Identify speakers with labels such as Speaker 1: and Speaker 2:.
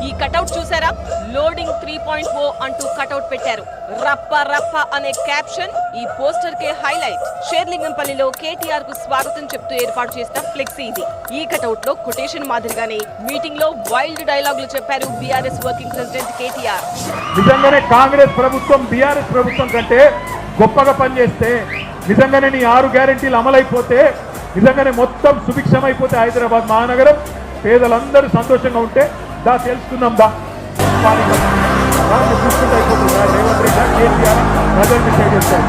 Speaker 1: ఈ కటౌట్ చూసారా? లోడింగ్ 3.0 అంటూ కటౌట్ పెట్టారు. రప్ప రప్ప అనే క్యాప్షన్ ఈ పోస్టర్ కే హైలైట్. షేర్లింగంపల్లిలో కేటీఆర్ కు స్వాగతం చెప్తూ ఏర్పాటు చేసిన ఫ్లెక్సీ ఇది. ఈ కటౌట్ లో కొటేషన్ మాదిరిగానే మీటింగ్ లో వైల్డ్ డైలాగులు చెప్పారు బీఆర్ఎస్ వర్కింగ్ ప్రెసిడెంట్ కేటీఆర్.
Speaker 2: నిజంగానే కాంగ్రెస్ ప్రభుత్వం బీఆర్ఎస్ ప్రభుత్వం కంటే గొప్పగా పనిచేస్తే, నిజంగానే నీ 6 గ్యారెంటీలు అమలైపోతే, నిజంగానే మొత్తం సుభిక్షమైపోతే హైదరాబాద్ మహానగరం, పేదలందరూ సంతోషంగా ఉంటే దా తెలుసుకుందాం. చూసుకుంటే అయిపోతుంది. రేవంత్ రెడ్డి కేసీఆర్ ప్రజలు డిసైడ్ చేస్తారు.